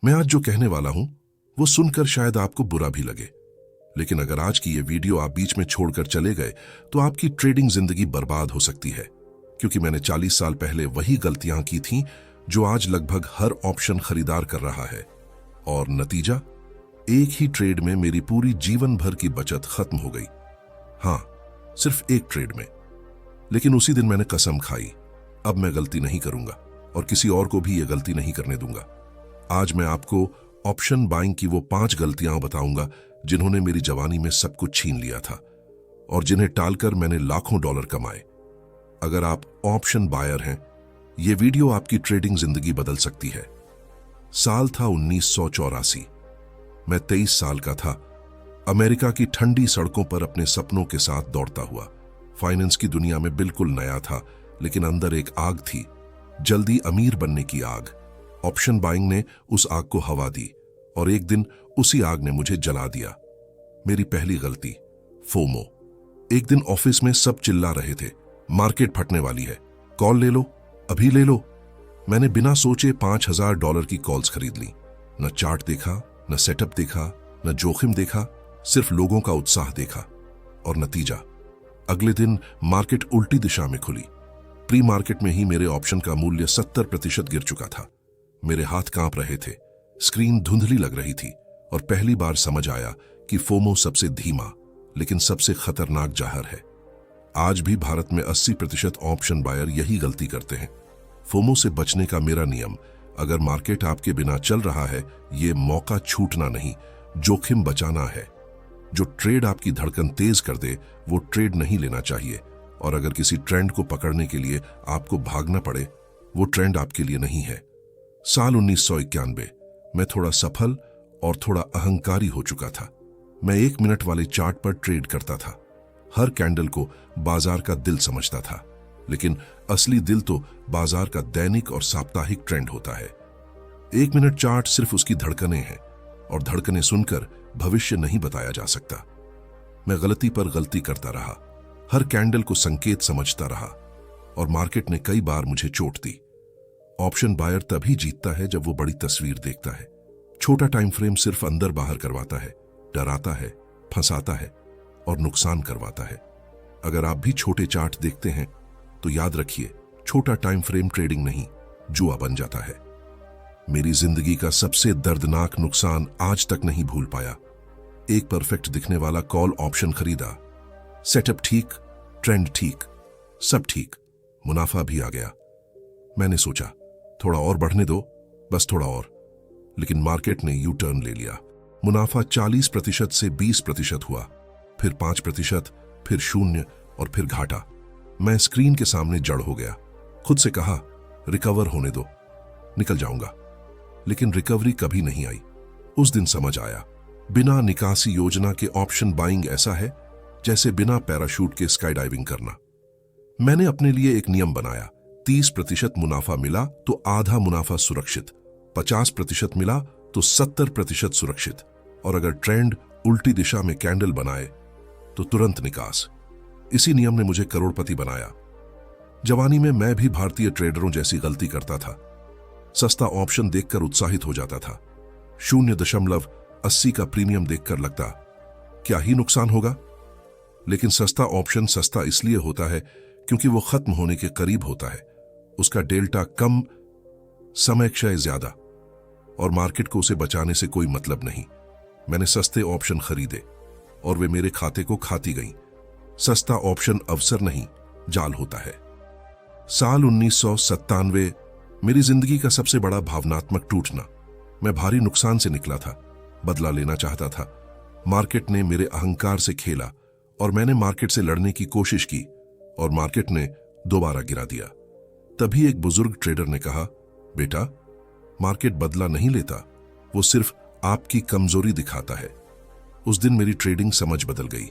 मैं आज जो कहने वाला हूं वो सुनकर शायद आपको बुरा भी लगे, लेकिन अगर आज की ये वीडियो आप बीच में छोड़कर चले गए तो आपकी ट्रेडिंग जिंदगी बर्बाद हो सकती है, क्योंकि मैंने 40 साल पहले वही गलतियां की थीं जो आज लगभग हर ऑप्शन खरीदार कर रहा है। और नतीजा, एक ही ट्रेड में मेरी पूरी जीवन भर की बचत खत्म हो गई। हां, सिर्फ एक ट्रेड में। लेकिन उसी दिन मैंने कसम खाई, अब मैं गलती नहीं करूंगा और किसी और को भी यह गलती नहीं करने दूंगा। आज मैं आपको ऑप्शन बाइंग की वो 5 गलतियां बताऊंगा जिन्होंने मेरी जवानी में सब कुछ छीन लिया था और जिन्हें टालकर मैंने लाखों डॉलर कमाए। अगर आप ऑप्शन बायर हैं, यह वीडियो आपकी ट्रेडिंग जिंदगी बदल सकती है। साल था 1984। मैं 23 साल का था, अमेरिका की ठंडी सड़कों पर अपने सपनों के साथ दौड़ता हुआ। फाइनेंस की दुनिया में बिल्कुल नया था, लेकिन अंदर एक आग थी, जल्दी अमीर बनने की आग। ऑप्शन बाइंग ने उस आग को हवा दी और एक दिन उसी आग ने मुझे जला दिया। मेरी पहली गलती, फोमो। एक दिन ऑफिस में सब चिल्ला रहे थे, मार्केट फटने वाली है, कॉल ले लो, अभी ले लो। मैंने बिना सोचे $5000 की कॉल्स खरीद ली। न चार्ट देखा, न सेटअप देखा, न जोखिम देखा, सिर्फ लोगों का उत्साह देखा। और नतीजा, अगले दिन मार्केट उल्टी दिशा में खुली। प्री मार्केट में ही मेरे ऑप्शन का मूल्य 70% गिर चुका था। मेरे हाथ कांप रहे थे, स्क्रीन धुंधली लग रही थी और पहली बार समझ आया कि फोमो सबसे धीमा लेकिन सबसे खतरनाक जहर है। आज भी भारत में 80% ऑप्शन बायर यही गलती करते हैं। फोमो से बचने का मेरा नियम, अगर मार्केट आपके बिना चल रहा है, ये मौका छूटना नहीं, जोखिम बचाना है। जो ट्रेड आपकी धड़कन तेज कर दे वो ट्रेड नहीं लेना चाहिए, और अगर किसी ट्रेंड को पकड़ने के लिए आपको भागना पड़े, वो ट्रेंड आपके लिए नहीं है। साल 1991, मैं थोड़ा सफल और थोड़ा अहंकारी हो चुका था। मैं 1 मिनट वाले चार्ट पर ट्रेड करता था, हर कैंडल को बाजार का दिल समझता था, लेकिन असली दिल तो बाजार का दैनिक और साप्ताहिक ट्रेंड होता है। 1 मिनट चार्ट सिर्फ उसकी धड़कनें हैं, और धड़कनें सुनकर भविष्य नहीं बताया जा सकता। मैं गलती पर गलती करता रहा, हर कैंडल को संकेत समझता रहा, और मार्केट ने कई बार मुझे चोट दी। ऑप्शन बायर तभी जीतता है जब वो बड़ी तस्वीर देखता है। छोटा टाइम फ्रेम सिर्फ अंदर बाहर करवाता है, डराता है, फंसाता है और नुकसान करवाता है। अगर आप भी छोटे चार्ट देखते हैं तो याद रखिए, छोटा टाइम फ्रेम ट्रेडिंग नहीं, जुआ बन जाता है। मेरी जिंदगी का सबसे दर्दनाक नुकसान आज तक नहीं भूल पाया। एक परफेक्ट दिखने वाला कॉल ऑप्शन खरीदा, सेटअप ठीक, ट्रेंड ठीक, सब ठीक, मुनाफा भी आ गया। मैंने सोचा थोड़ा और बढ़ने दो, बस थोड़ा और, लेकिन मार्केट ने यू टर्न ले लिया। मुनाफा 40% से 20% हुआ, फिर 5%, फिर 0 और फिर घाटा। मैं स्क्रीन के सामने जड़ हो गया। खुद से कहा, रिकवर होने दो, निकल जाऊंगा। लेकिन रिकवरी कभी नहीं आई। उस दिन समझ आया, बिना निकासी योजना के ऑप्शन बाइंग ऐसा है जैसे बिना पैराशूट के स्काई डाइविंग करना। मैंने अपने लिए एक नियम बनाया, 30% मुनाफा मिला तो आधा मुनाफा सुरक्षित, 50% मिला तो 70% सुरक्षित, और अगर ट्रेंड उल्टी दिशा में कैंडल बनाए तो तुरंत निकास। इसी नियम ने मुझे करोड़पति बनाया। जवानी में मैं भी भारतीय ट्रेडरों जैसी गलती करता था। सस्ता ऑप्शन देखकर उत्साहित हो जाता था, 0.80 का प्रीमियम देखकर लगता क्या ही नुकसान होगा। लेकिन सस्ता ऑप्शन सस्ता इसलिए होता है क्योंकि वो खत्म होने के करीब होता है, उसका डेल्टा कम, समय क्षय ज्यादा, और मार्केट को उसे बचाने से कोई मतलब नहीं। मैंने सस्ते ऑप्शन खरीदे और वे मेरे खाते को खाती गईं। सस्ता ऑप्शन अवसर नहीं, जाल होता है। साल 1997, मेरी जिंदगी का सबसे बड़ा भावनात्मक टूटना। मैं भारी नुकसान से निकला था, बदला लेना चाहता था। मार्केट ने मेरे अहंकार से खेला और मैंने मार्केट से लड़ने की कोशिश की, और मार्केट ने दोबारा गिरा दिया। तभी एक बुजुर्ग ट्रेडर ने कहा, बेटा, मार्केट बदला नहीं लेता, वो सिर्फ आपकी कमजोरी दिखाता है। उस दिन मेरी ट्रेडिंग समझ बदल गई।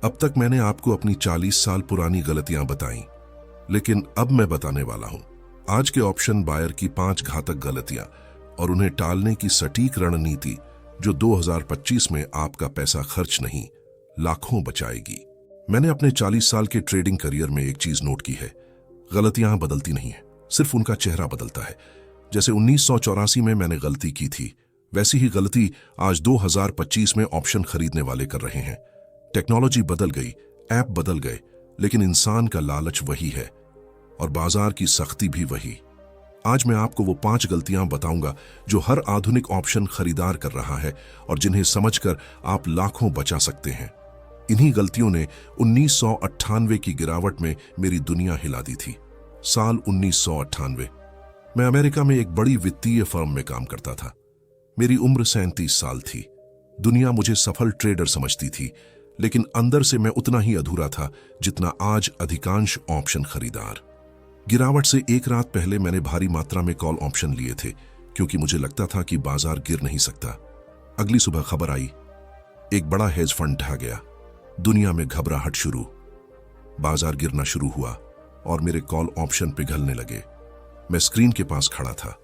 अब तक मैंने आपको अपनी 40 साल पुरानी गलतियां बताई, लेकिन अब मैं बताने वाला हूं आज के ऑप्शन बायर की 5 घातक गलतियां और उन्हें टालने की सटीक रणनीति, जो 2025 में आपका पैसा खर्च नहीं, लाखों बचाएगी। मैंने अपने 40 साल के ट्रेडिंग करियर में एक चीज नोट की है, गलतियां बदलती नहीं है, सिर्फ उनका चेहरा बदलता है। जैसे 1984 में मैंने गलती की थी, वैसी ही गलती आज 2025 में ऑप्शन खरीदने वाले कर रहे हैं। टेक्नोलॉजी बदल गई, ऐप बदल गए, लेकिन इंसान का लालच वही है और बाजार की सख्ती भी वही। आज मैं आपको वो 5 गलतियां बताऊंगा जो हर आधुनिक ऑप्शन खरीदार कर रहा है और जिन्हें समझकर आप लाखों बचा सकते हैं। इन्हीं गलतियों ने 1998 की गिरावट में मेरी दुनिया हिला दी थी। साल 1998। मैं अमेरिका में एक बड़ी वित्तीय फर्म में काम करता था। मेरी उम्र 37 साल थी। दुनिया मुझे सफल ट्रेडर समझती थी, लेकिन अंदर से मैं उतना ही अधूरा था जितना आज अधिकांश ऑप्शन खरीदार। गिरावट से एक रात पहले मैंने भारी मात्रा में कॉल ऑप्शन लिए थे, क्योंकि मुझे लगता था कि बाजार गिर नहीं सकता। अगली सुबह खबर आई, एक बड़ा हेज फंड ढह गया। दुनिया में घबराहट शुरू, बाजार गिरना शुरू हुआ और मेरे कॉल ऑप्शन पिघलने लगे। मैं स्क्रीन के पास खड़ा था।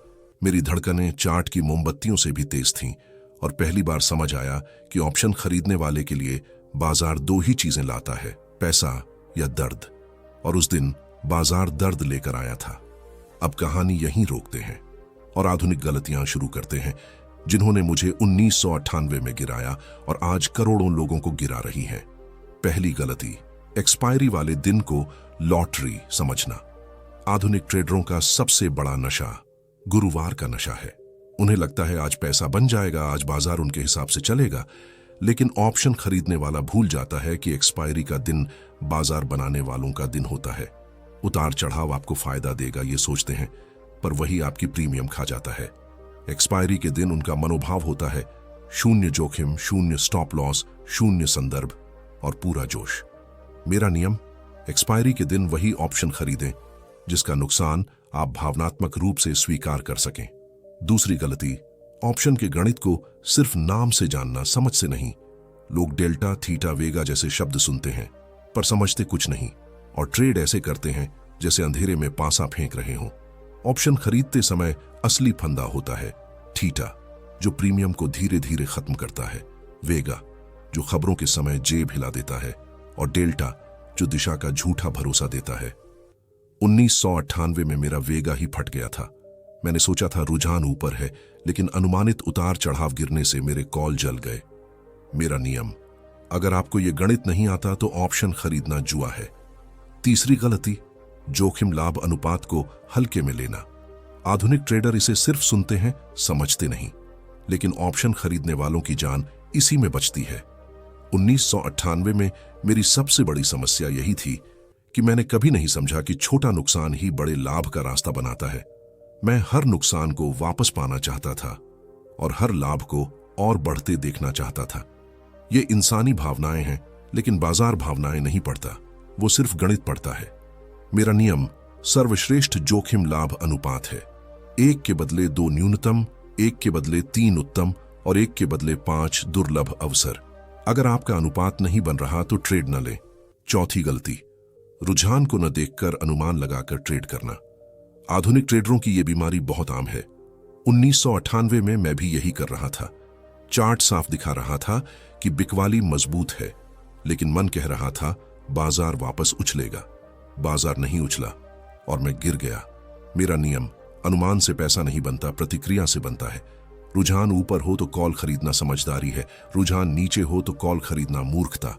मेरी धड़कनें चार्ट की मोमबत्तियों से भी तेज थीं और पहली बार समझ आया कि ऑप्शन खरीदने वाले के लिए बाजार 2 ही चीजें लाता है, पैसा या दर्द। और उस दिन बाजार दर्द लेकर आया था। अब कहानी यहीं रोकते हैं और आधुनिक गलतियां शुरू करते हैं, जिन्होंने मुझे 1998 में गिराया और आज करोड़ों लोगों को गिरा रही हैं। पहली गलती, एक्सपायरी वाले दिन को लॉटरी समझना। आधुनिक ट्रेडरों का सबसे बड़ा नशा गुरुवार का नशा है। उन्हें लगता है आज पैसा बन जाएगा, आज बाजार उनके हिसाब से चलेगा। लेकिन ऑप्शन खरीदने वाला भूल जाता है कि एक्सपायरी का दिन बाजार बनाने वालों का दिन होता है। उतार चढ़ाव आपको फायदा देगा ये सोचते हैं, पर वही आपकी प्रीमियम खा जाता है। एक्सपायरी के दिन उनका मनोभाव होता है शून्य जोखिम, शून्य स्टॉप लॉस, शून्य संदर्भ और पूरा जोश। मेरा नियम, एक्सपायरी के दिन वही ऑप्शन खरीदें जिसका नुकसान आप भावनात्मक रूप से स्वीकार कर सकें। दूसरी गलती, ऑप्शन के गणित को सिर्फ नाम से जानना, समझ से नहीं। लोग डेल्टा, थीटा, वेगा जैसे शब्द सुनते हैं पर समझते कुछ नहीं और ट्रेड ऐसे करते हैं जैसे अंधेरे में पासा फेंक रहे हों। ऑप्शन खरीदते समय असली फंदा होता है थीटा, जो प्रीमियम को धीरे धीरे खत्म करता है, वेगा जो खबरों के समय जेब हिला देता है और डेल्टा जो दिशा का झूठा भरोसा देता है। 1998 में मेरा वेगा ही फट गया था। मैंने सोचा था रुझान ऊपर है, लेकिन अनुमानित उतार चढ़ाव गिरने से मेरे कॉल जल गए। मेरा नियम, अगर आपको यह गणित नहीं आता तो ऑप्शन खरीदना जुआ है। तीसरी गलती, जोखिम लाभ अनुपात को हल्के में लेना। आधुनिक ट्रेडर इसे सिर्फ सुनते हैं, समझते नहीं, लेकिन ऑप्शन खरीदने वालों की जान इसी में बचती है। 1998 में मेरी सबसे बड़ी समस्या यही थी कि मैंने कभी नहीं समझा कि छोटा नुकसान ही बड़े लाभ का रास्ता बनाता है। मैं हर नुकसान को वापस पाना चाहता था और हर लाभ को और बढ़ते देखना चाहता था। ये इंसानी भावनाएं हैं, लेकिन बाजार भावनाएं नहीं पढ़ता, वो सिर्फ गणित पढ़ता है। मेरा नियम सर्वश्रेष्ठ जोखिम लाभ अनुपात है। 1 के बदले 2 न्यूनतम, 1 के बदले 3 उत्तम और 1 के बदले 5 दुर्लभ अवसर। अगर आपका अनुपात नहीं बन रहा तो ट्रेड न लें। चौथी गलती, रुझान को न देखकर अनुमान लगाकर ट्रेड करना। आधुनिक ट्रेडरों की यह बीमारी बहुत आम है। 1998 में मैं भी यही कर रहा था। चार्ट साफ दिखा रहा था कि बिकवाली मजबूत है, लेकिन मन कह रहा था बाजार वापस उछलेगा। बाजार नहीं उछला और मैं गिर गया। मेरा नियम, अनुमान से पैसा नहीं बनता, प्रतिक्रिया से बनता है। रुझान ऊपर हो तो कॉल खरीदना समझदारी है, रुझान नीचे हो तो कॉल खरीदना मूर्खता।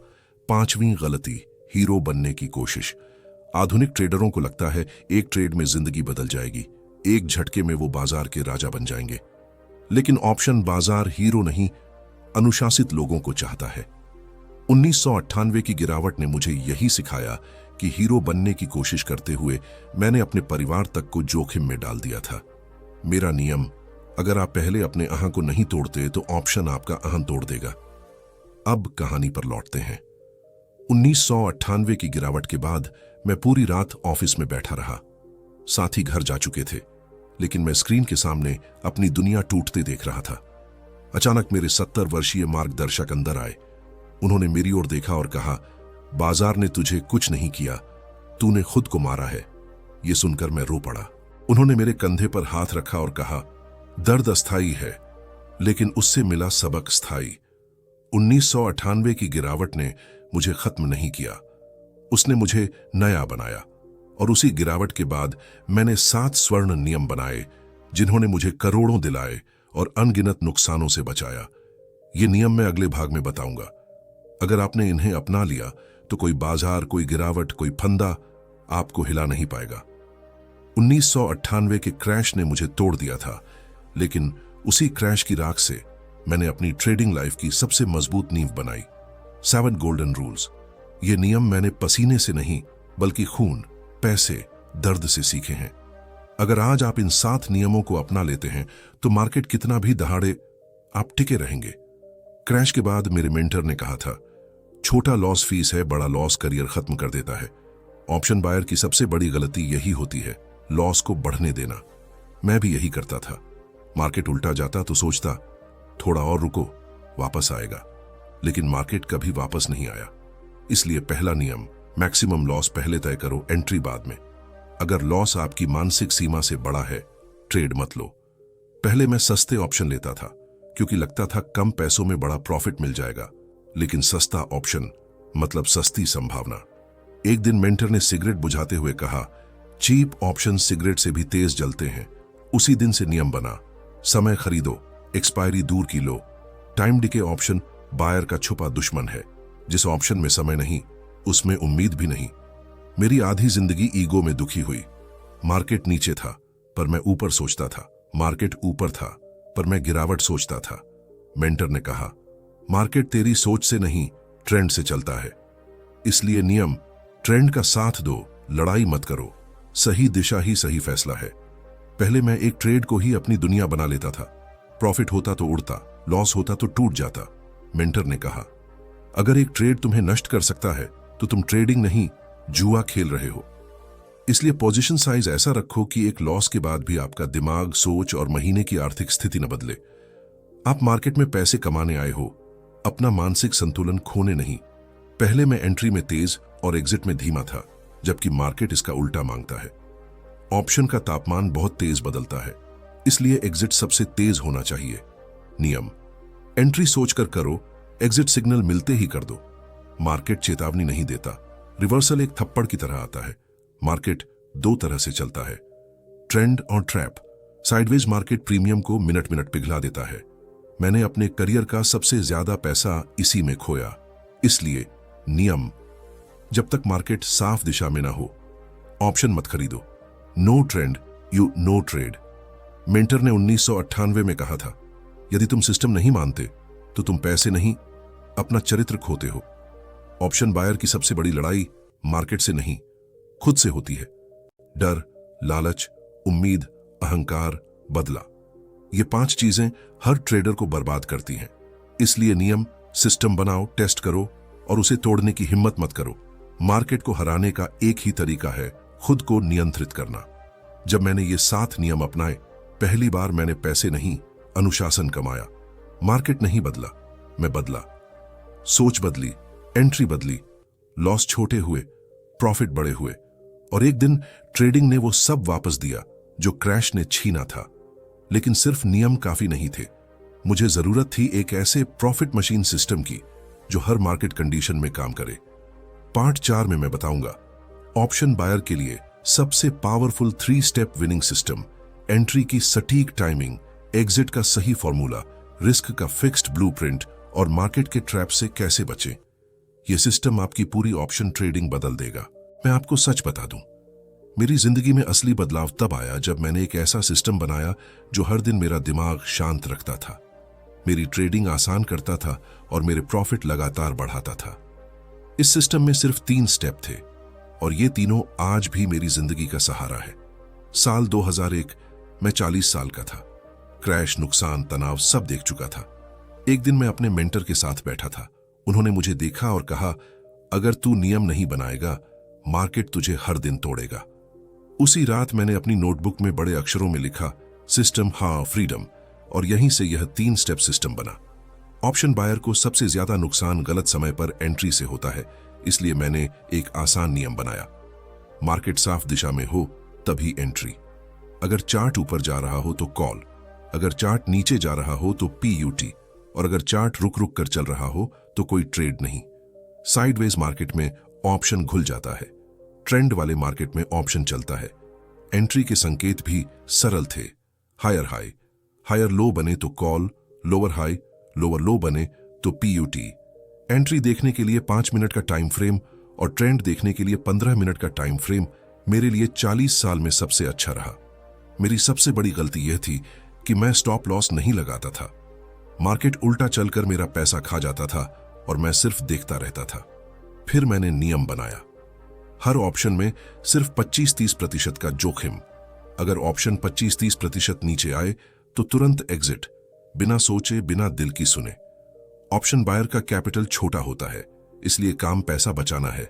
पांचवी गलती, हीरो बनने की कोशिश। आधुनिक ट्रेडरों को लगता है एक ट्रेड में जिंदगी बदल जाएगी, एक झटके में वो बाजार के राजा बन जाएंगे। लेकिन ऑप्शन बाजार हीरो नहीं, अनुशासित लोगों को चाहता है। 1998 की गिरावट ने मुझे यही सिखाया कि हीरो बनने की कोशिश करते हुए मैंने अपने परिवार तक को जोखिम में डाल दिया था। मेरा नियम, अगर आप पहले अपने अहं को नहीं तोड़ते तो ऑप्शन आपका अहं तोड़ देगा। अब कहानी पर लौटते हैं। 1998 की गिरावट के बाद मैं पूरी रात ऑफिस में बैठा रहा। साथी घर जा चुके थे, लेकिन मैं स्क्रीन के सामने अपनी दुनिया टूटते देख रहा था। अचानक मेरे 70 वर्षीय मार्गदर्शक अंदर आए। उन्होंने मेरी ओर देखा और कहा, बाजार ने तुझे कुछ नहीं किया, तूने खुद को मारा है। यह सुनकर मैं रो पड़ा। उन्होंने मेरे कंधे पर हाथ रखा और कहा, दर्द अस्थाई है, लेकिन उससे मिला सबक स्थायी। 1998 की गिरावट ने मुझे खत्म नहीं किया, उसने मुझे नया बनाया। और उसी गिरावट के बाद मैंने 7 स्वर्ण नियम बनाए जिन्होंने मुझे करोड़ों दिलाए और अनगिनत नुकसानों से बचाया। ये नियम मैं अगले भाग में बताऊंगा। अगर आपने इन्हें अपना लिया तो कोई बाजार, कोई गिरावट, कोई फंदा आपको हिला नहीं पाएगा। 1998 के क्रैश ने मुझे तोड़ दिया था, लेकिन उसी क्रैश की राख से मैंने अपनी ट्रेडिंग लाइफ की सबसे मजबूत नींव बनाई। 7 गोल्डन रूल्स। ये नियम मैंने पसीने से नहीं बल्कि खून, पैसे, दर्द से सीखे हैं। अगर आज आप इन 7 नियमों को अपना लेते हैं तो मार्केट कितना भी दहाड़े, आप टिके रहेंगे। क्रैश के बाद मेरे मेंटर ने कहा था, छोटा लॉस फीस है, बड़ा लॉस करियर खत्म कर देता है। ऑप्शन बायर की सबसे बड़ी गलती यही होती है, लॉस को बढ़ने देना। मैं भी यही करता था। मार्केट उल्टा जाता तो सोचता थोड़ा और रुको, वापस आएगा, लेकिन मार्केट कभी वापस नहीं आया। इसलिए पहला नियम, मैक्सिमम लॉस पहले तय करो, एंट्री बाद में। अगर लॉस आपकी मानसिक सीमा से बड़ा है, ट्रेड मत लो। पहले मैं सस्ते ऑप्शन लेता था क्योंकि लगता था कम पैसों में बड़ा प्रॉफिट मिल जाएगा, लेकिन सस्ता ऑप्शन मतलब सस्ती संभावना। एक दिन मेंटर ने सिगरेट बुझाते हुए कहा, चीप ऑप्शन सिगरेट से भी तेज जलते हैं। उसी दिन से नियम बना, समय खरीदो, एक्सपायरी दूर की लो। टाइम डिके ऑप्शन बायर का छुपा दुश्मन है। जिस ऑप्शन में समय नहीं, उसमें उम्मीद भी नहीं। मेरी आधी जिंदगी ईगो में दुखी हुई। मार्केट नीचे था पर मैं ऊपर सोचता था, मार्केट ऊपर था पर मैं गिरावट सोचता था। मेंटर ने कहा, मार्केट तेरी सोच से नहीं, ट्रेंड से चलता है। इसलिए नियम, ट्रेंड का साथ दो, लड़ाई मत करो। सही दिशा ही सही फैसला है। पहले मैं एक ट्रेड को ही अपनी दुनिया बना लेता था। प्रॉफिट होता तो उड़ता, लॉस होता तो टूट जाता। मेंटर ने कहा, अगर एक ट्रेड तुम्हें नष्ट कर सकता है तो तुम ट्रेडिंग नहीं, जुआ खेल रहे हो। इसलिए पोजीशन साइज ऐसा रखो कि एक लॉस के बाद भी आपका दिमाग, सोच और महीने की आर्थिक स्थिति न बदले। आप मार्केट में पैसे कमाने आए हो, अपना मानसिक संतुलन खोने नहीं। पहले मैं एंट्री में तेज और एग्जिट में धीमा था, जबकि मार्केट इसका उल्टा मांगता है। ऑप्शन का तापमान बहुत तेज बदलता है, इसलिए एग्जिट सबसे तेज होना चाहिए। नियम, एंट्री सोचकर करो, एग्जिट सिग्नल मिलते ही कर दो। मार्केट चेतावनी नहीं देता, रिवर्सल एक थप्पड़ की तरह आता है। मार्केट 2 तरह से चलता है, ट्रेंड और ट्रैप। साइडवेज मार्केट प्रीमियम को मिनट मिनट पिघला देता है। मैंने अपने करियर का सबसे ज्यादा पैसा इसी में खोया। इसलिए नियम, जब तक मार्केट साफ दिशा में ना हो, ऑप्शन मत खरीदो। No trend you no trade. Mentor ने 1998 में कहा था, यदि तुम सिस्टम नहीं मानते तो तुम पैसे नहीं, अपना चरित्र खोते हो। ऑप्शन बायर की सबसे बड़ी लड़ाई मार्केट से नहीं, खुद से होती है। डर, लालच, उम्मीद, अहंकार, बदला, ये 5 चीजें हर ट्रेडर को बर्बाद करती हैं। इसलिए नियम, सिस्टम बनाओ, टेस्ट करो और उसे तोड़ने की हिम्मत मत करो। मार्केट को हराने का एक ही तरीका है, खुद को नियंत्रित करना। जब मैंने ये 7 नियम अपनाए, पहली बार मैंने पैसे नहीं, अनुशासन कमाया। मार्केट नहीं बदला, मैं बदला। सोच बदली, एंट्री बदली, लॉस छोटे हुए, प्रॉफिट बड़े हुए, और एक दिन ट्रेडिंग ने वो सब वापस दिया जो क्रैश ने छीना था। लेकिन सिर्फ नियम काफी नहीं थे, मुझे जरूरत थी एक ऐसे प्रॉफिट मशीन सिस्टम की जो हर मार्केट कंडीशन में काम करे। पार्ट 4 में मैं बताऊंगा ऑप्शन बायर के लिए सबसे powerful 3 step winning system, entry की सटीक टाइमिंग, एग्जिट का सही फॉर्मूला, रिस्क का फिक्स्ड ब्लूप्रिंट और मार्केट के ट्रैप से कैसे बचें। यह सिस्टम आपकी पूरी ऑप्शन ट्रेडिंग बदल देगा। मैं आपको सच बता दूं, मेरी जिंदगी में असली बदलाव तब आया जब मैंने एक ऐसा सिस्टम बनाया जो हर दिन मेरा दिमाग शांत रखता था, मेरी ट्रेडिंग आसान करता था और मेरे प्रॉफिट लगातार बढ़ाता था। इस सिस्टम में सिर्फ 3 स्टेप थे और ये तीनों आज भी मेरी जिंदगी का सहारा है। साल 2001, मैं 40 साल का था। क्रैश, नुकसान, तनाव सब देख चुका था। एक दिन मैं अपने मेंटर के साथ बैठा था। उन्होंने मुझे देखा और कहा, अगर तू नियम नहीं बनाएगा, मार्केट तुझे हर दिन तोड़ेगा। उसी रात मैंने अपनी नोटबुक में बड़े अक्षरों में लिखा, सिस्टम हाँ फ्रीडम, और यहीं से यह 3 स्टेप सिस्टम बना। ऑप्शन बायर को सबसे ज्यादा नुकसान गलत समय पर एंट्री से होता है, इसलिए मैंने एक आसान नियम बनाया। मार्केट साफ दिशा में हो तभी एंट्री। अगर चार्ट ऊपर जा रहा हो तो कॉल, अगर चार्ट नीचे जा रहा हो तो PUT, और अगर चार्ट रुक रुक कर चल रहा हो तो कोई ट्रेड नहीं। साइडवेज मार्केट में ऑप्शन घुल जाता है, ट्रेंड वाले मार्केट में ऑप्शन चलता है। एंट्री के संकेत भी सरल थे, हायर हाई, हायर लो बने तो कॉल, लोअर हाई, लोअर लो बने तो पीयूटी। एंट्री देखने के लिए 5 मिनट का टाइम फ्रेम और ट्रेंड देखने के लिए 15 मिनट का टाइम फ्रेम मेरे लिए 40 साल में सबसे अच्छा रहा। मेरी सबसे बड़ी गलती यह थी कि मैं स्टॉप लॉस नहीं लगाता था। मार्केट उल्टा चलकर मेरा पैसा खा जाता था और मैं सिर्फ देखता रहता था। फिर मैंने नियम बनाया, हर ऑप्शन में सिर्फ 25-30% का जोखिम। अगर ऑप्शन 25-30% नीचे आए तो तुरंत एग्जिट, बिना सोचे बिना दिल की सुने। ऑप्शन बायर का कैपिटल छोटा होता है, इसलिए काम पैसा बचाना है,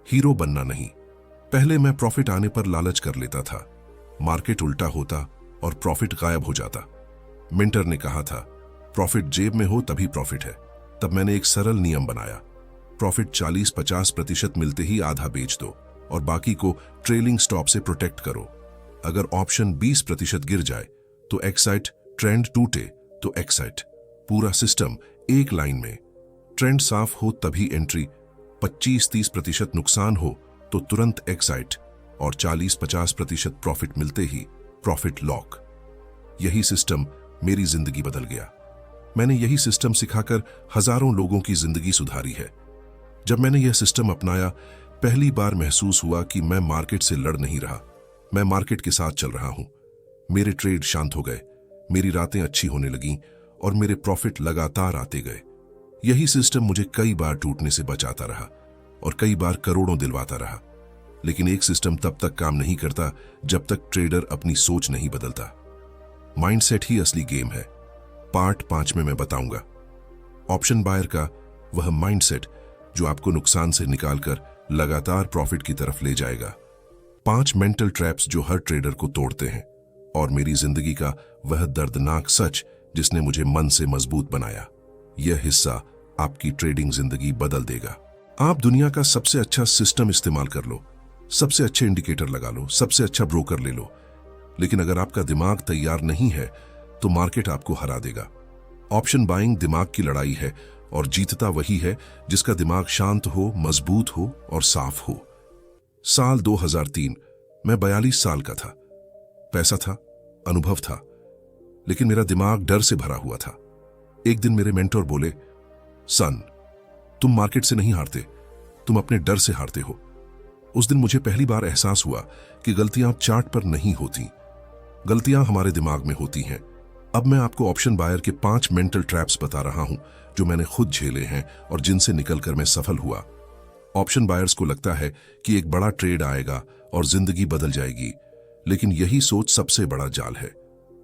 हीरो बनना नहीं। पहले मैं प्रॉफिट आने पर लालच कर लेता था, मार्केट उल्टा होता और प्रॉफिट गायब हो जाता। मिंटर ने कहा था, प्रॉफिट जेब में हो तभी प्रॉफिट है। तब मैंने एक सरल नियम बनाया, प्रॉफिट 40-50% मिलते ही आधा बेच दो और बाकी को ट्रेलिंग स्टॉप से प्रोटेक्ट करो। अगर ऑप्शन 20% गिर जाए तो एक्साइट, ट्रेंड टूटे तो एक्साइट। पूरा सिस्टम एक लाइन में। ट्रेंड साफ हो तभी एंट्री, 25-30% नुकसान हो तो तुरंत एक्साइट और 40-50% प्रॉफिट मिलते ही प्रॉफिट लॉक। यही सिस्टम मेरी जिंदगी बदल गया। मैंने यही सिस्टम सिखाकर हजारों लोगों की जिंदगी सुधारी है। जब मैंने यह सिस्टम अपनाया, पहली बार महसूस हुआ कि मैं मार्केट से लड़ नहीं रहा, मैं मार्केट के साथ चल रहा हूं। मेरे ट्रेड शांत हो गए, मेरी रातें अच्छी होने लगीं और मेरे प्रॉफिट लगातार आते गए। यही सिस्टम मुझे कई बार टूटने से बचाता रहा और कई बार करोड़ों दिलवाता रहा। लेकिन एक सिस्टम तब तक काम नहीं करता जब तक ट्रेडर अपनी सोच नहीं बदलता। माइंडसेट ही असली गेम है। पार्ट 5 में मैं बताऊंगा ऑप्शन बायर का वह माइंडसेट जो आपको नुकसान से निकालकर लगातार प्रॉफिट की तरफ ले जाएगा। 5 मेंटल ट्रैप्स जो हर ट्रेडर को तोड़ते हैं और मेरी जिंदगी का वह दर्दनाक सच जिसने मुझे मन से मजबूत बनाया। यह हिस्सा आपकी ट्रेडिंग जिंदगी बदल देगा। आप दुनिया का सबसे अच्छा सिस्टम इस्तेमाल कर लो, सबसे अच्छे इंडिकेटर लगा लो, सबसे अच्छा ब्रोकर ले लो, लेकिन अगर आपका दिमाग तैयार नहीं है तो मार्केट आपको हरा देगा। ऑप्शन बाइंग दिमाग की लड़ाई है और जीतता वही है जिसका दिमाग शांत हो, मजबूत हो और साफ हो। साल 2003, मैं 42 साल का था। पैसा था, अनुभव था, लेकिन मेरा दिमाग डर से भरा हुआ था। एक दिन मेरे मेंटर बोले, सन, तुम मार्केट से नहीं हारते, तुम अपने डर से हारते हो। उस दिन मुझे पहली बार एहसास हुआ कि गलतियां चार्ट पर नहीं होती, गलतियां हमारे दिमाग में होती हैं। अब मैं आपको ऑप्शन बायर के 5 मेंटल ट्रैप्स बता रहा हूं जो मैंने खुद झेले हैं और जिनसे निकलकर मैं सफल हुआ। ऑप्शन बायर्स को लगता है कि एक बड़ा ट्रेड आएगा और जिंदगी बदल जाएगी, लेकिन यही सोच सबसे बड़ा जाल है।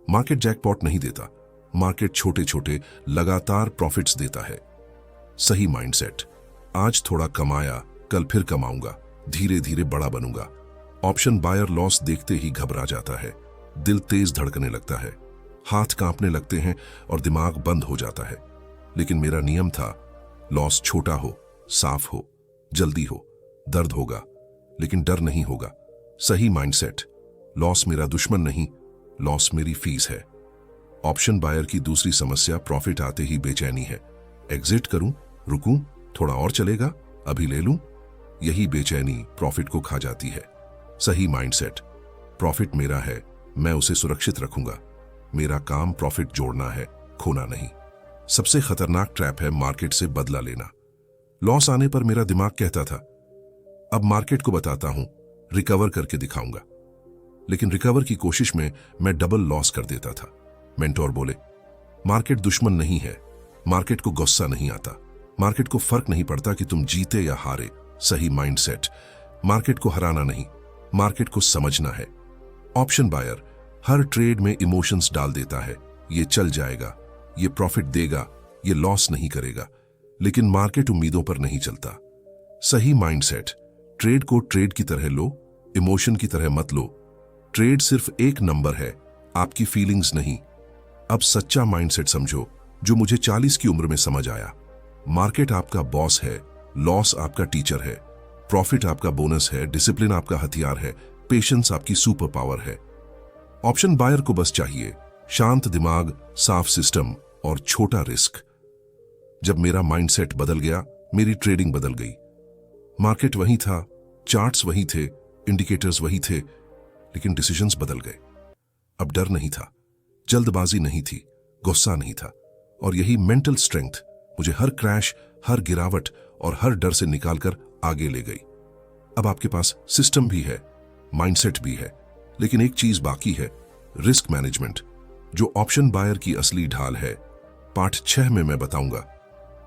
मार्केट जैकपॉट नहीं देता, मार्केट छोटे छोटे लगातार प्रॉफिट्स देता है। सही माइंडसेट, आज थोड़ा कमाया, कल फिर कमाऊंगा, धीरे धीरे बड़ा बनूंगा। ऑप्शन बायर लॉस देखते ही घबरा जाता है, दिल तेज धड़कने लगता है, हाथ कांपने लगते हैं और दिमाग बंद हो जाता है। लेकिन मेरा नियम था, लॉस छोटा हो, साफ हो, जल्दी हो, दर्द होगा लेकिन डर नहीं होगा। सही माइंडसेट, लॉस मेरा दुश्मन नहीं, लॉस मेरी फीस है। ऑप्शन बायर की दूसरी समस्या प्रॉफिट आते ही बेचैनी है। एग्जिट करूं, रुकूं, थोड़ा और चलेगा, अभी ले लूं। यही बेचैनी प्रॉफिट को खा जाती है। सही माइंडसेट, प्रॉफिट मेरा है, मैं उसे सुरक्षित रखूंगा। मेरा काम प्रॉफिट जोड़ना है, खोना नहीं। सबसे खतरनाक ट्रैप है मार्केट से बदला लेना। लॉस आने पर मेरा दिमाग कहता था, अब मार्केट को बताता हूं, रिकवर करके दिखाऊंगा। लेकिन रिकवर की कोशिश में मैं डबल लॉस कर देता था। मेंटोर बोले, मार्केट दुश्मन नहीं है, मार्केट को गुस्सा नहीं आता, मार्केट को फर्क नहीं पड़ता कि तुम जीते या हारे। सही माइंडसेट, मार्केट को हराना नहीं, मार्केट को समझना है। ऑप्शन बायर हर ट्रेड में इमोशंस डाल देता है, ये चल जाएगा, ये प्रॉफिट देगा, ये लॉस नहीं करेगा, लेकिन मार्केट उम्मीदों पर नहीं चलता। सही माइंडसेट, ट्रेड को ट्रेड की तरह लो, इमोशन की तरह मत लो। ट्रेड सिर्फ एक नंबर है, आपकी फीलिंग्स नहीं। अब सच्चा माइंडसेट समझो जो मुझे 40 की उम्र में समझ आया। मार्केट आपका बॉस है, लॉस आपका टीचर है, प्रॉफिट आपका बोनस है, डिसिप्लिन आपका हथियार है, पेशेंस आपकी सुपर पावर है। ऑप्शन बायर को बस चाहिए शांत दिमाग, साफ सिस्टम और छोटा रिस्क। जब मेरा माइंडसेट बदल गया, मेरी ट्रेडिंग बदल गई। मार्केट वही था, चार्ट्स वही थे, इंडिकेटर्स वही थे, लेकिन डिसीजंस बदल गए। अब डर नहीं था, जल्दबाजी नहीं थी, गुस्सा नहीं था, और यही मेंटल स्ट्रेंथ मुझे हर क्रैश, हर गिरावट और हर डर से निकालकर आगे ले गई। अब आपके पास सिस्टम भी है, माइंडसेट भी है, लेकिन एक चीज बाकी है, रिस्क मैनेजमेंट, जो ऑप्शन बायर की असली ढाल है। पार्ट 6 में मैं बताऊंगा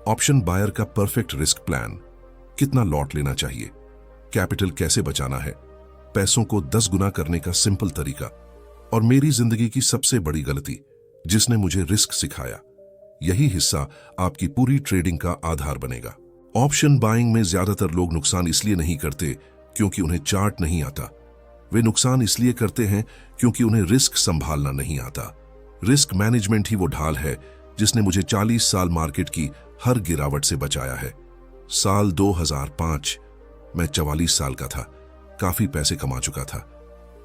ऑप्शन बायर का परफेक्ट रिस्क प्लान, कितना लॉट लेना चाहिए, कैपिटल कैसे बचाना है, पैसों को 10 गुना करने का सिंपल तरीका, और मेरी जिंदगी की सबसे बड़ी गलती जिसने मुझे रिस्क सिखाया। यही हिस्सा आपकी पूरी ट्रेडिंग का आधार बनेगा। ऑप्शन बाइंग में ज्यादातर लोग नुकसान इसलिए नहीं करते क्योंकि उन्हें चार्ट नहीं आता, वे नुकसान इसलिए करते हैं क्योंकि उन्हें रिस्क संभालना नहीं आता। रिस्क मैनेजमेंट ही वो ढाल है जिसने मुझे 40 साल मार्केट की हर गिरावट से बचाया है। साल 2005 मैं 44 साल का था, काफी पैसे कमा चुका था,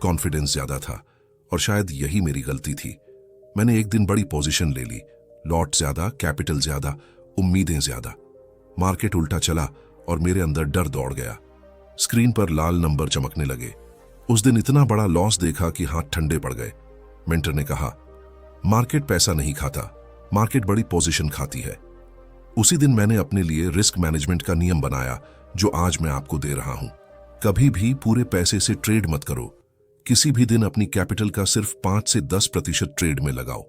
कॉन्फिडेंस ज्यादा था, और शायद यही मेरी गलती थी। मैंने एक दिन बड़ी पोजीशन ले ली, लॉट ज्यादा, कैपिटल ज्यादा, उम्मीदें ज्यादा। मार्केट उल्टा चला और मेरे अंदर डर दौड़ गया। स्क्रीन पर लाल नंबर चमकने लगे। उस दिन इतना बड़ा लॉस देखा कि हाथ ठंडे पड़ गए। मेंटर ने कहा, मार्केट पैसा नहीं खाता, मार्केट बड़ी पोजीशन खाती है। उसी दिन मैंने अपने लिए रिस्क मैनेजमेंट का नियम बनाया, जो आज मैं आपको दे रहा हूं। कभी भी पूरे पैसे से ट्रेड मत करो। किसी भी दिन अपनी कैपिटल का सिर्फ 5 से 10% ट्रेड में लगाओ।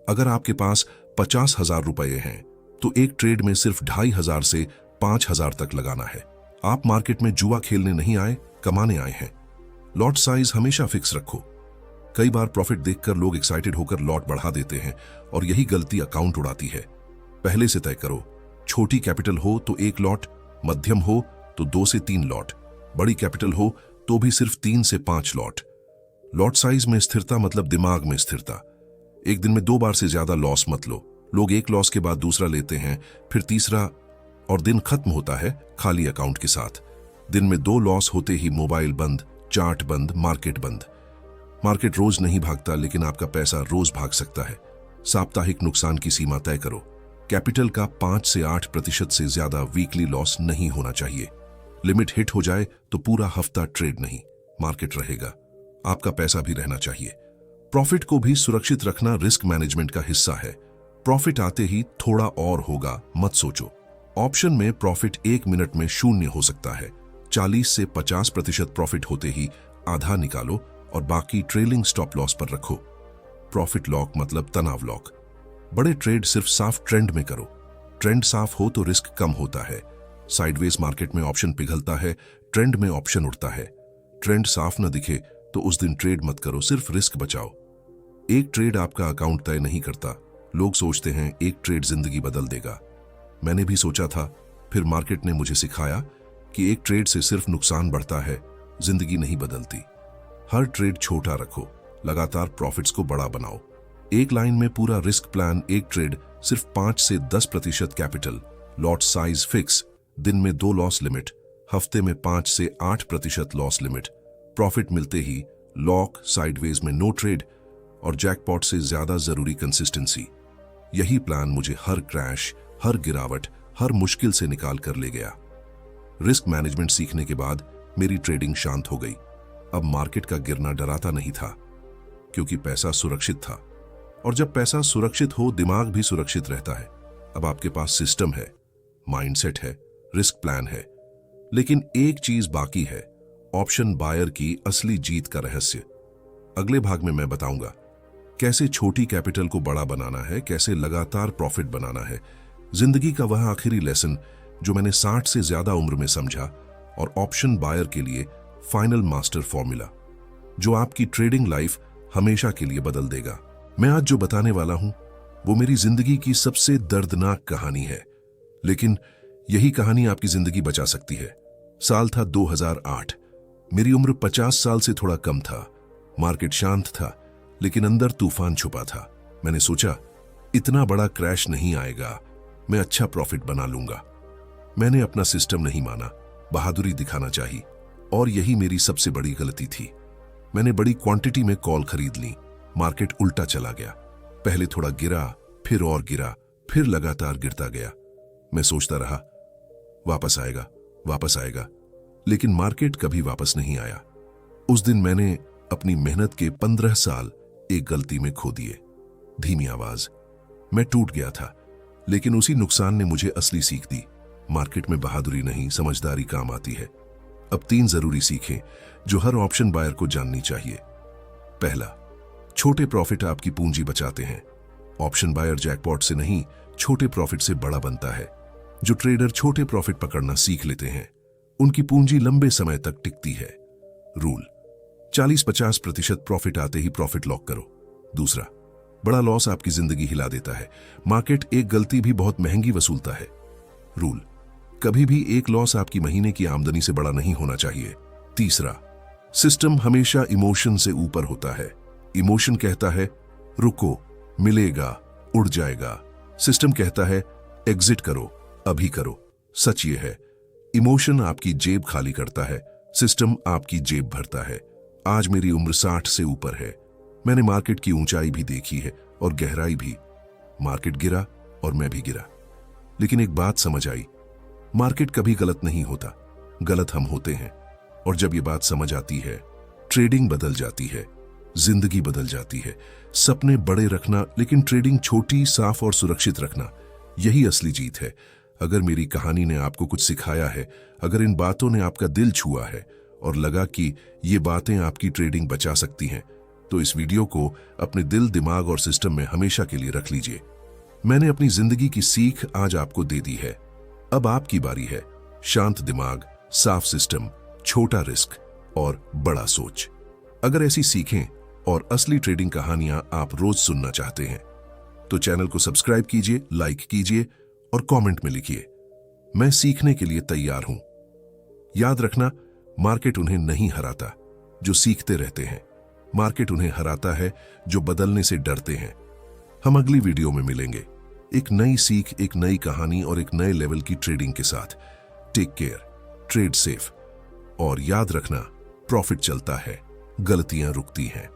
अगर आपके पास 50,000 रुपए हैं तो एक ट्रेड में सिर्फ 2,500 से 5,000 तक लगाना है। आप मार्केट में जुआ खेलने नहीं आए, कमाने आए हैं। लॉट साइज हमेशा फिक्स रखो। कई बार प्रॉफिट देखकर लोग एक्साइटेड होकर लॉट बढ़ा देते हैं और यही गलती अकाउंट उड़ाती है। पहले से तय करो, छोटी कैपिटल हो तो 1 लॉट, मध्यम हो तो 2 से 3 लॉट, बड़ी कैपिटल हो तो भी सिर्फ 3 से 5 लॉट। लॉट साइज में स्थिरता मतलब दिमाग में स्थिरता। एक दिन में 2 बार से ज्यादा लॉस मत लो। लोग एक लॉस के बाद दूसरा लेते हैं, फिर तीसरा, और दिन खत्म होता है खाली अकाउंट के साथ। दिन में 2 लॉस होते ही मोबाइल बंद, चार्ट बंद, मार्केट बंद। मार्केट रोज नहीं भागता, लेकिन आपका पैसा रोज भाग सकता है। साप्ताहिक नुकसान की सीमा तय करो। कैपिटल का 5 से 8% से ज्यादा वीकली लॉस नहीं होना चाहिए। लिमिट हिट हो जाए तो पूरा हफ्ता ट्रेड नहीं, मार्केट रहेगा, आपका पैसा भी रहना चाहिए। प्रॉफिट को भी सुरक्षित रखना रिस्क मैनेजमेंट का हिस्सा है। प्रॉफिट आते ही थोड़ा और होगा मत सोचो। ऑप्शन में प्रॉफिट 1 मिनट में शून्य हो सकता है। 40 से 50% प्रॉफिट होते ही आधा निकालो और बाकी ट्रेलिंग स्टॉप लॉस पर रखो। प्रॉफिट लॉक मतलब तनाव लॉक। बड़े ट्रेड सिर्फ साफ ट्रेंड में करो। ट्रेंड साफ हो तो रिस्क कम होता है। साइडवेज मार्केट में ऑप्शन पिघलता है, ट्रेंड में ऑप्शन उड़ता है। ट्रेंड साफ न दिखे तो उस दिन ट्रेड मत करो, सिर्फ रिस्क बचाओ। एक ट्रेड आपका अकाउंट तय नहीं करता। लोग सोचते हैं एक ट्रेड जिंदगी बदल देगा। मैंने भी सोचा था, फिर मार्केट ने मुझे सिखाया कि एक ट्रेड से सिर्फ नुकसान बढ़ता है, जिंदगी नहीं बदलती। हर ट्रेड छोटा रखो, लगातार प्रॉफिट्स को बड़ा बनाओ। एक लाइन में पूरा रिस्क प्लान, एक ट्रेड, सिर्फ 5 से 10% कैपिटल, लॉट साइज फिक्स, दिन में 2 लॉस लिमिट, हफ्ते में 5 से 8% लॉस लिमिट, प्रॉफिट मिलते ही लॉक, साइडवेज में नो ट्रेड, और जैकपॉट से ज्यादा जरूरी कंसिस्टेंसी। यही प्लान मुझे हर क्रैश, हर गिरावट, हर मुश्किल से निकाल कर ले गया। रिस्क मैनेजमेंट सीखने के बाद मेरी ट्रेडिंग शांत हो गई। अब मार्केट का गिरना डराता नहीं था, क्योंकि पैसा सुरक्षित था। और जब पैसा सुरक्षित हो, दिमाग भी सुरक्षित रहता है। अब आपके पास सिस्टम है, माइंडसेट है, रिस्क प्लान है, लेकिन एक चीज बाकी है, ऑप्शन बायर की असली जीत का रहस्य। अगले भाग में मैं बताऊंगा कैसे छोटी कैपिटल को बड़ा बनाना है, कैसे लगातार प्रॉफिट बनाना है, जिंदगी का वह आखिरी लेसन जो मैंने 60 से ज्यादा उम्र में समझा, और ऑप्शन बायर के लिए फाइनल मास्टर फॉर्मूला जो आपकी ट्रेडिंग लाइफ हमेशा के लिए बदल देगा। मैं आज जो बताने वाला हूं वो मेरी जिंदगी की सबसे दर्दनाक कहानी है, लेकिन यही कहानी आपकी जिंदगी बचा सकती है। साल था 2008। मेरी उम्र 50 साल से थोड़ा कम था। मार्केट शांत था, लेकिन अंदर तूफान छुपा था। मैंने सोचा, इतना बड़ा क्रैश नहीं आएगा, मैं अच्छा प्रॉफिट बना लूंगा। मैंने अपना सिस्टम नहीं माना, बहादुरी दिखाना चाहिए, और यही मेरी सबसे बड़ी गलती थी। मैंने बड़ी क्वांटिटी में कॉल खरीद ली। मार्केट उल्टा चला गया। पहले थोड़ा गिरा, फिर और गिरा, फिर लगातार गिरता गया। मैं सोचता रहा, वापस आएगा, वापस आएगा, लेकिन मार्केट कभी वापस नहीं आया। उस दिन मैंने अपनी मेहनत के 15 साल एक गलती में खो दिए। धीमी आवाज। मैं टूट गया था, लेकिन उसी नुकसान ने मुझे असली सीख दी। मार्केट में बहादुरी नहीं, समझदारी काम आती है। अब 3 जरूरी सीखें जो हर ऑप्शन बायर को जाननी चाहिए। पहला, छोटे प्रॉफिट आपकी पूंजी बचाते हैं। ऑप्शन बायर जैकपॉट से नहीं, छोटे प्रॉफिट से बड़ा बनता है। जो ट्रेडर छोटे प्रॉफिट पकड़ना सीख लेते हैं, उनकी पूंजी लंबे समय तक टिकती है। रूल, 40-50% प्रॉफिट आते ही प्रॉफिट लॉक करो। दूसरा, बड़ा लॉस आपकी जिंदगी हिला देता है। मार्केट एक गलती भी बहुत महंगी वसूलता है। रूल, कभी भी एक लॉस आपकी महीने की आमदनी से बड़ा नहीं होना चाहिए। तीसरा, सिस्टम हमेशा इमोशन से ऊपर होता है। इमोशन कहता है रुको, मिलेगा, उड़ जाएगा। सिस्टम कहता है एग्जिट करो, अभी करो। सच ये है, इमोशन आपकी जेब खाली करता है, सिस्टम आपकी जेब भरता है। आज मेरी उम्र 60 से ऊपर है। मैंने मार्केट की ऊंचाई भी देखी है और गहराई भी। मार्केट गिरा और मैं भी गिरा, लेकिन एक बात समझ आई, मार्केट कभी गलत नहीं होता, गलत हम होते हैं। और जब ये बात समझ आती है, ट्रेडिंग बदल जाती है, जिंदगी बदल जाती है। सपने बड़े रखना, लेकिन ट्रेडिंग छोटी, साफ और सुरक्षित रखना, यही असली जीत है। अगर मेरी कहानी ने आपको कुछ सिखाया है, अगर इन बातों ने आपका दिल छुआ है और लगा कि ये बातें आपकी ट्रेडिंग बचा सकती हैं, तो इस वीडियो को अपने दिल, दिमाग और सिस्टम में हमेशा के लिए रख लीजिए। मैंने अपनी जिंदगी की सीख आज आपको दे दी है। अब आपकी बारी है। शांत दिमाग, साफ सिस्टम, छोटा रिस्क और बड़ा सोच। अगर ऐसी सीखें और असली ट्रेडिंग कहानियां आप रोज सुनना चाहते हैं, तो चैनल को सब्सक्राइब कीजिए, लाइक कीजिए और कमेंट में लिखिए, मैं सीखने के लिए तैयार हूं। याद रखना, मार्केट उन्हें नहीं हराता जो सीखते रहते हैं, मार्केट उन्हें हराता है जो बदलने से डरते हैं। हम अगली वीडियो में मिलेंगे, एक नई सीख, एक नई कहानी और एक नए लेवल की ट्रेडिंग के साथ। टेक केयर, ट्रेड सेफ और याद रखना, प्रॉफिट चलता है, गलतियां रुकती हैं।